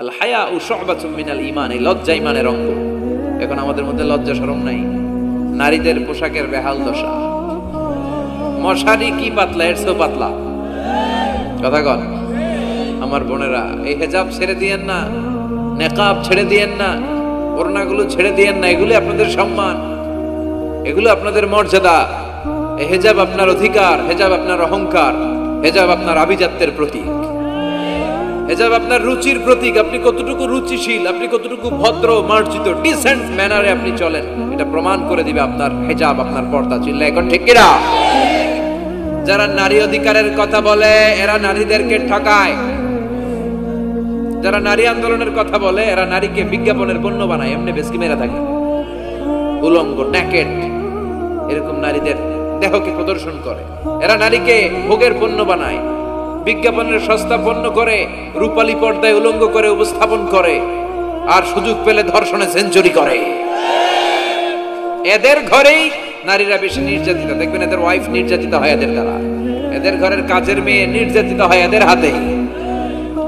আল হায়াউ শু'বাতুম মিনাল ঈমান, এই লজ্জা ঈমানের অঙ্গ। এখন আমাদের মধ্যে লজ্জা শরম নাই। নারীদের পোশাকের বেহাল দশা, মশারি কি পাতলা, এর চেয়েও পাতলা। কথা কন আমার বোনেরা, এই হেজাব ছেড়ে দিয়েন না, নেকাব ছেড়ে দিয়েন না, ওড়নাগুলো ছেড়ে দিয়েন না। এগুলো আপনাদের সম্মান, এগুলো আপনাদের মর্যাদা। এই হেজাব আপনার অধিকার, হেজাব আপনার অহংকার, হেজাব আপনার আভিজাত্যের প্রতীক, হেজাব আপনার রুচির প্রতীক। আপনি কতটুকু রুচিশীল, আপনি কতটুকু ভদ্র মার্জিত ডিসেন্ট ম্যানারে আপনি চলেন, এটা প্রমাণ করে দিবে আপনার হেজাব, আপনার পর্দা। চিল্লা এখন ঠিক কিনা? যারা নারী অধিকারের কথা বলে এরা নারীদেরকে ঠকায়, যারা নারী আন্দোলনের কথা বলে এরা নারীকে বিজ্ঞাপনের পণ্য বানায়, এমনি বেশকি মেরা থাকে, উলঙ্গ নেকেড এরকম নারীদের দেহকে প্রদর্শন করে। এরা নারীকে ভোগের পণ্য বানায়, বিজ্ঞাপনের সস্তা পণ্য করে, রূপালী পর্দায় উলঙ্গ করে উপস্থাপন করে, আর সুযোগ পেলে ধর্ষণে সেঞ্চুরি করে। এদের ঘরেই নারীরা বেশি নির্যাতিত। দেখবেন এদের ওয়াইফ নির্যাতিত হয় এদের দ্বারা, এদের ঘরের কাজের মেয়ে নির্যাতিত হয় এদের হাতে।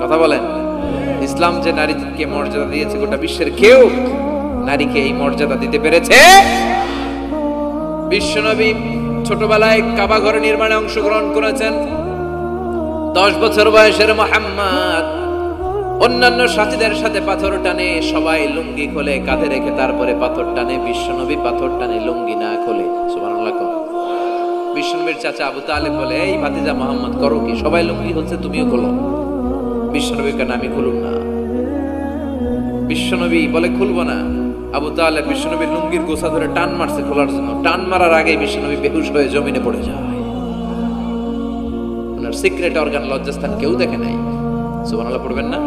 কথা বলেন, ইসলাম যে নারীকে মর্যাদা দিয়েছে, গোটা বিশ্বের কেউ নারীকে এই মর্যাদা দিতে পেরেছে? বিশ্বনবী ছোটবেলায় কাবা ঘর নির্মাণে অংশগ্রহণ করেছেন। 10 বছর বয়সের মুহাম্মদ অন্যান্য সাথীদের সাথে পাথর টানে, সবাই লুঙ্গি খোলে কাঁধে রেখে, তারপরে পাথর টানে। বিশ্বনবী পাথর টানে লুঙ্গি না খোলে। সুবহানাল্লাহ। বিশ্বনবীর চাচা আবু তালেব বলে, এই ভাতিজা মুহাম্মদ করো কি, সবাই লুঙ্গি খুলছে তুমিও খোলো। বিশ্বনবী কেন, আমি খুলুম না। বিশ্বনবী বলে খুলবো না। আবু তালেব বিশ্বনবীর লুঙ্গির গোছা ধরে টান মারছে খোলার জন্য। টান মারার আগে বিশ্বনবী বেহুশ হয়ে জমিনে পড়ে যায়। ওনার সিক্রেট অর্গান, লজ্জাস্থান কেউ দেখে নাই। সুবহানাল্লাহ পড়বেন না?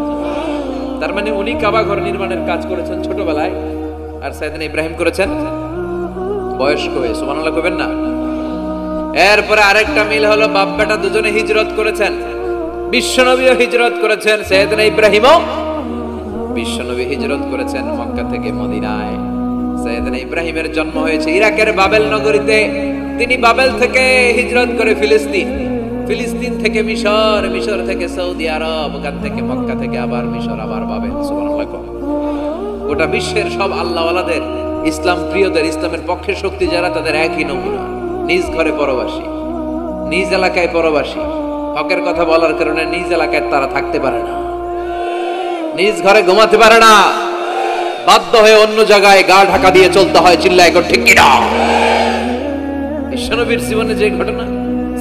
তার মানে উনি কাবা ঘর নির্মাণের কাজ করেছেন ছোটবেলায়, আর সাইয়েদনা ইব্রাহিম করেছেন বয়স্ক হয়ে। সুবহানাল্লাহ কইবেন না? এরপরে আরেকটা মিল হলো, বাপ বেটা দুজনে হিজরত করেছেন। বিশ্বনবীও হিজরত করেছেন, সাইয়েদনা ইব্রাহিমও। বিশ্বনবী হিজরত করেছেন মক্কা থেকে মদিনায়। সাইয়েদনা ইব্রাহিমের জন্ম হয়েছে ইরাকের বাবেল নগরীতে। তিনি বাবেল থেকে হিজরত করে ফিলিস্তিন, ফিলিস্তিন থেকে মিশর, মিশর থেকে সৌদি আরব, ওখান থেকে মক্কা থেকে আবার মিশর, আবার বাবেল। সুবহানাল্লাহ। গোটা বিশ্বের সব আল্লাহওয়ালাদের, ইসলাম প্রিয়দের, ইসলামের পক্ষে শক্তি যারা, তাদের একই নমুনা। নিজ ঘরে পরবাসী, নিজ এলাকায় পরবাসী। হকের কথা বলার কারণে নিজ এলাকায় তারা থাকতে পারে না, নিজ ঘরে ঘুমাতে পারে না, বাধ্য হয়ে অন্য জায়গায় গা ঢাকা দিয়ে চলতে হয়। চিল্লা এখন ঠিক কিনা? বিশ্বনবীর জীবনে যে ঘটনা,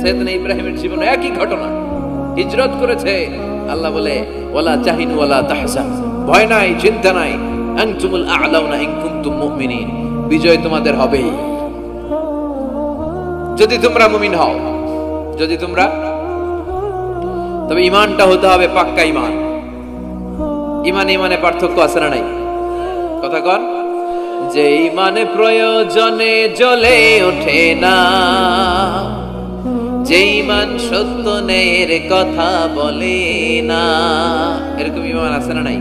সাইয়েদনা ইব্রাহিমের জীবনে একই ঘটনা। হিজরত করেছে। আল্লাহ বলে, ওয়ালা তাহিনু ওয়ালা তাহজান, ভয় নাই, চিন্তা নাই, আনতুমুল আ'লাউনা ইন কুনতুম মুমিনিন, বিজয় তোমাদের হবেই যদি তোমরা মুমিন হও। যদি তোমরা, তবে ঈমানটা হতে হবে পাক্কা ঈমান। ঈমান ঈমানে পার্থক্য আছে না নাই? কথা কন। যে ঈমানে প্রয়োজনে জ্বলে ওঠে না, যে ঈমান সত্য ন্যায়ের কথা বলে না, এরকম ঈমান আছে না নাই?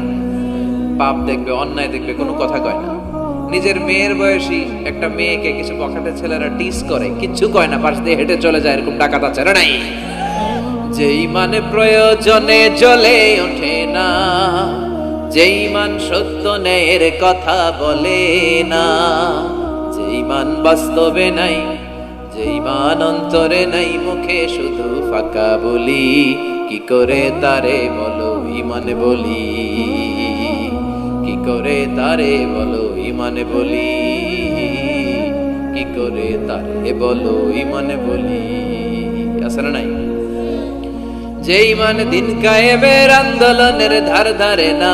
পাপ দেখবে, অন্যায় দেখবে, কোনো কথা কয় না। নিজের মেয়ের বয়সী একটা মেয়েকে কিছু বখাটে ছেলেরা টিস করে, কিচ্ছু কয় না, পাশ দিয়ে হেঁটে চলে যায়, এরকম ডাকাত আছে না নাই? যে ঈমানে প্রয়োজনে জ্বলে ওঠে না, যে ঈমান সত্য ন্যায়ের কথা বলে না, যে ঈমান বাস্তবে নাই, যে ঈমান অন্তরে নাই, মুখে শুধু ফাঁকা বলি, কি করে তারে বলো ঈমান বলি, কি করে তারে বলো ঈমান বলি, কি করে তারে বলো ঈমান বলি। আছে না নাই? যে ঈমান দিন কায়েমের আন্দোলনের ধার ধারে না,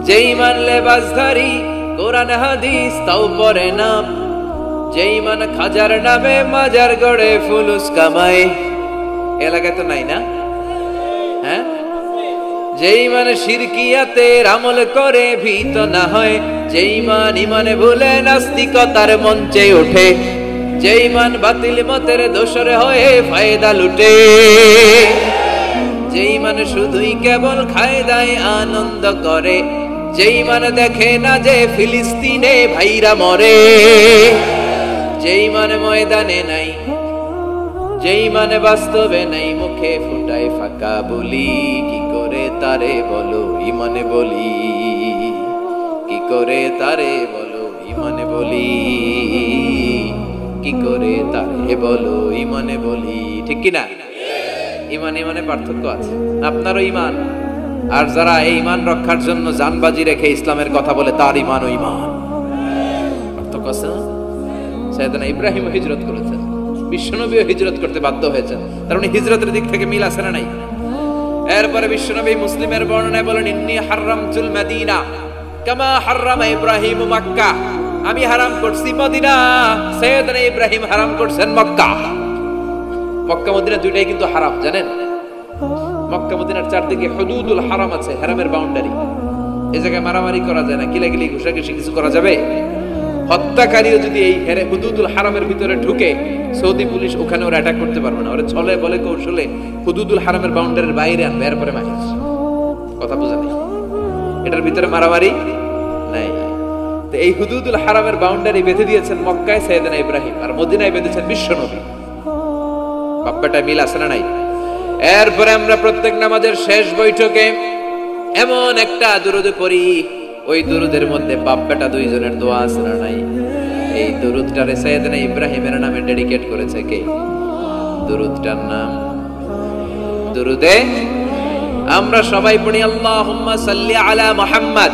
যে ঈমান লেবাসধারী কোরআন হাদিস তাও পড়ে না, যে ঈমান খাজার নামে মাজার গড়ে ফুলুস কামায়। এলাকায় তো নাই না? হ্যাঁ। যে ঈমান শিরকিয়াতের আমল করে ভীত না হয়, যে ঈমান ঈমানে ভুলে নাস্তিকতার মঞ্চে ওঠে, যে ঈমান বাতিল মতের দোসর হয়ে ফায়দা লুটে, যে ঈমান শুধুই কেবল খায় দায় আনন্দ করে, যে ঈমান দেখে না যে ফিলিস্তিনে ভাইরা মরে, যে ঈমান ময়দানে নাই, যে ঈমান বাস্তবে নাই, মুখে ফুটায় ফাঁকা বলি, কি করে তারে বলো ইমানে বলি, কি করে তারে বলো ইমানে বলি, কি করে তারে বলো ইমানে বলি। ঠিক কিনা? ইমান ইমানে পার্থক্য আছে। আপনারও ইমান, আর যারা এই ইমান রক্ষার জন্য জানবাজি রেখে ইসলামের কথা বলে তার ইমান ও ইমান পার্থক্য আছে না? সাইয়েদনা ইব্রাহিম হিজরত করেছেন, বিশ্বনবীও হিজরত করতে বাধ্য হয়েছেন, তার মানে হিজরতের দিক থেকে মিল আছে না নাই? এরপরে বিশ্বনবী মুসলিমের বর্ণনায় বলেন, ইন্নী হারামতুল মদিনা কামা হারামা ইব্রাহিম মক্কা, আমি হারাম করছি মদিনা, সাইয়েদনা ইব্রাহিম হারাম করছেন মক্কা। মক্কা মদিনা দুইটাই কিন্তু হারাম, জানেন? মক্কা মদিনার চারদিকে হুদুদুল হারাম আছে, হারামের বাউন্ডারি। এই জায়গায় মারামারি করা যায় না, কিলাকিলি ঘুষাঘুষি কিছু করা যাবে? হত্যাকারীও যদি এই হুদুদুল হারামের ভিতরে ঢুকে, সৌদি পুলিশ ওখানে ওরা অ্যাটাক করতে পারবে না। ওরা ছলে বলে কৌশলে হুদুদুল হারামের বাউন্ডারির বাইরে আনবে, এরপরে মাহির। কথা বোঝা নেই? এটার ভিতরে মারামারি নাই। তো এই হুদুদুল হারামের বাউন্ডারি বেঁধে দিয়েছেন মক্কায় সাইয়েদনা ইব্রাহিম, আর মদিনায় বেঁধেছেন বিশ্বনবী। বাপ্পাটা মিল আছে না নাই? এরপরে আমরা প্রত্যেক নামাজের শেষ বৈঠকে এমন একটা দুরূদ পড়ি, ওই দুরূদের মধ্যে বাপ বেটা দুইজনের দোয়া আছে না নাই? এই দুরূদটারে সাইয়েদনা ইব্রাহিমের নামে ডেডিকেট করেছে কে? দুরূদটার নাম দুরূদে আমরা সবাই পড়ি, আল্লাহুম্মা সাল্লি আলা মুহাম্মাদ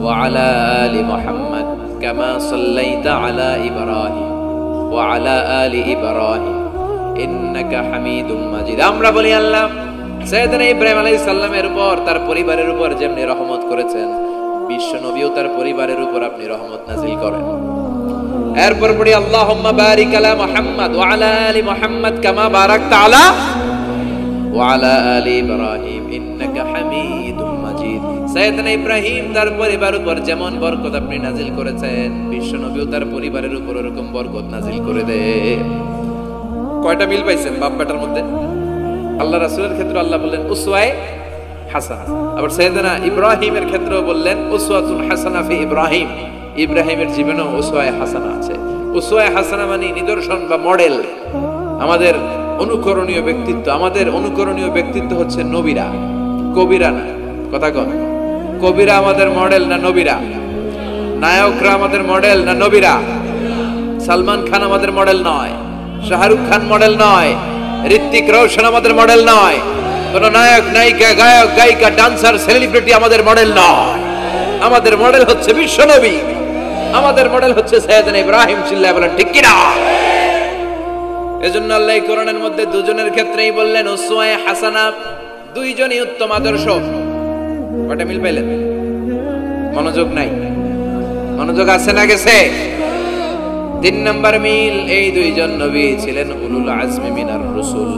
ওয়া আলা আলি মুহাম্মাদ কামা সাল্লাইতা আলা ইব্রাহিম ওয়া আলা আলি ইব্রাহিম ইন্নাকা হামিদুম মাজিদ। আমরা বলি, আল্লাহ সাইয়েদনা ইব্রাহিম আলাইহিস সালামের উপর, তার পরিবারের উপর যেমনি রহমত করেছেন, বিশ্ব নবীও তার পরিবারের উপর আপনি রহমত নাযিল করেন। এরপর পড়ি, আল্লাহুম্মা বারিক আলা মুহাম্মাদ ওয়া আলা আলি মুহাম্মাদ কামা বারাকতা আলা ওয়া আলা আলি ইব্রাহিম ইন্নাকা হামিদুম মাজিদ। সাইয়েদনা ইব্রাহিম তার পরিবারের উপর যেমন বরকত আপনি নাযিল করেছেন, বিশ্ব নবীও তার পরিবারের উপর এরকম বরকত নাযিল করে দেন। কয়টা মিল পাইছেন বাপ বেটার মধ্যে? আল্লাহ রাসূলের ক্ষেত্রে আল্লাহ বললেন উসওয়ায়ে হাসানা, আবার সাইয়েদনা ইব্রাহিমের ক্ষেত্রেও বললেন উসওয়াতুন হাসানা ফি ইব্রাহিম, ইব্রাহিমের জীবনেও উসওয়ায়ে হাসানা আছে। উসওয়ায়ে হাসানা মানে নিদর্শন বা মডেল, আমাদের অনুকরণীয় ব্যক্তিত্ব। আমাদের অনুকরণীয় ব্যক্তিত্ব হচ্ছে নবীরা, কবিরা না। কথা কন, কবিরা আমাদের মডেল না নবীরা? নায়করা আমাদের মডেল না নবীরা? সালমান খান আমাদের মডেল নয়, শাহরুখ খান মডেল নয়, ঋত্বিক রোশন আমাদের মডেল নয়, কোন নায়ক নায়িকা গায়ক গায়িকা ডান্সার সেলিব্রিটি আমাদের মডেল নয়। আমাদের মডেল হচ্ছে বিশ্বনবী, আমাদের মডেল হচ্ছে সাইয়েদনা ইব্রাহিম। চিল্লায় বলেন ঠিক কিনা? এজন্য আল্লাহ কোরআনের মধ্যে দুজনের ক্ষেত্রেই বললেন উসওয়ায়ে হাসানা, দুইজনই উত্তম আদর্শ। কয়টা মিল পাইলেন? মনোযোগ নাই? মনোযোগ আছে না গেছে? 3 নম্বর মিল, এই দুইজন নবী ছিলেন উলুল আজমি মিনার রাসূল।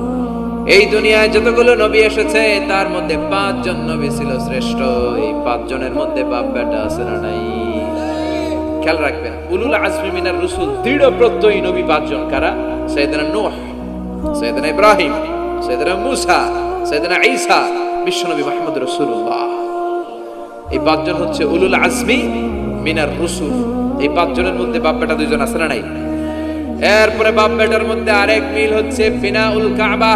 এই দুনিয়ায় যতগুলো নবী এসেছে তার মধ্যে 5 জন নবী ছিল শ্রেষ্ঠ। এই 5 জনের মধ্যে বাপ বেটা আছে না নাই? খেয়াল রাখবেন, উলুল আজমি মিনার রাসূল দৃঢ় প্রত্যয়ী নবী 5 জন। কারা? সাইয়েদনা নূহ, সাইয়েদনা ইব্রাহিম, সাইয়েদনা মূসা, সাইয়েদনা ঈসা, বিশ্বনবী মুহাম্মদ রাসূলুল্লাহ। এই 5 জন হচ্ছে উলুল আজমি মিনার রাসূল। এই 5 জনের মধ্যে বাপ বেটা 2 জন আছে না নাই? এরপরে বাপ বেটার মধ্যে আরেক মিল হচ্ছে বিনাউল কাবা।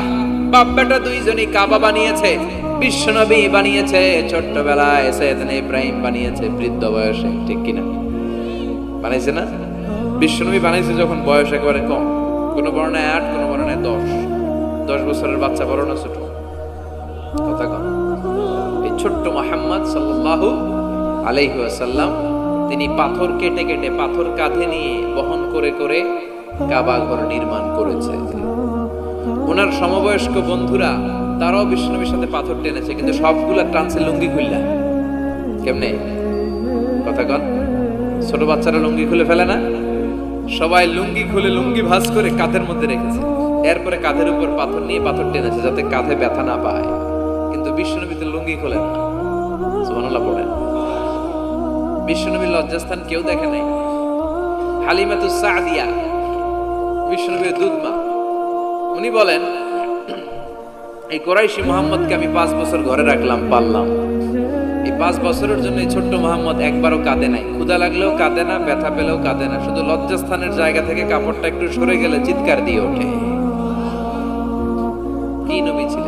বাপ বেটা 2 জনই কাবা বানিয়েছে, বিশ্বনবী বানিয়েছে ছোট্টবেলায়, সাইয়েদনা ইব্রাহিম বানিয়েছে বৃদ্ধ বয়সে। ঠিক কিনা? বানাইছে না? বিশ্বনবী বানাইছে যখন বয়স একেবারে কম, কোন বর্ণায় 8, কোন বর্ণায় 10 বছরের বাচ্চা, বড় না ছোট? কথা কম। এই ছোট্ট মুহাম্মদ সাল্লাল্লাহু আলাইহি ওয়াসাল্লাম তিনি পাথর কেটে কেটে, পাথর কাঁধে নিয়ে বহন করে করে কাবা ঘর নির্মাণ করেছে। ওনার সমবয়স্ক বন্ধুরা তারাও বিশ্বনবীর সাথে পাথর টেনেছে, কিন্তু সবগুলা টানছে লুঙ্গি খুললা। কেমনে? কথা কন। ছোট বাচ্চারা লুঙ্গি খুলে ফেলে না? সবাই লুঙ্গি খুলে লুঙ্গি ভাঁজ করে কাঁধের মধ্যে রেখেছে, এরপরে কাঁধের উপর পাথর নিয়ে পাথর টেনেছে যাতে কাঁধে ব্যথা না পায়। কিন্তু বিশ্বনবী তো লুঙ্গি খোলে না। সুবহানাল্লাহ পড়েন। বিশ্বনবীর লজ্জাস্থান কেউ দেখে নাই। হালিমাতুস সাদিয়া, বিশ্বনবীর দুধমা, উনি বলেন এই কুরাইশি মুহাম্মদকে আমি 5 বছর ঘরে রাখলাম, পাললাম। এই 5 বছরের জন্য এই ছোট্ট মুহাম্মদ একবারও কাঁদে নাই, ক্ষুধা লাগলেও কাঁদে না, ব্যথা পেলেও কাঁদে না, শুধু লজ্জাস্থানের জায়গা থেকে কাপড়টা একটু সরে গেলে চিৎকার দিয়ে ওঠে। কি নবী ছিল!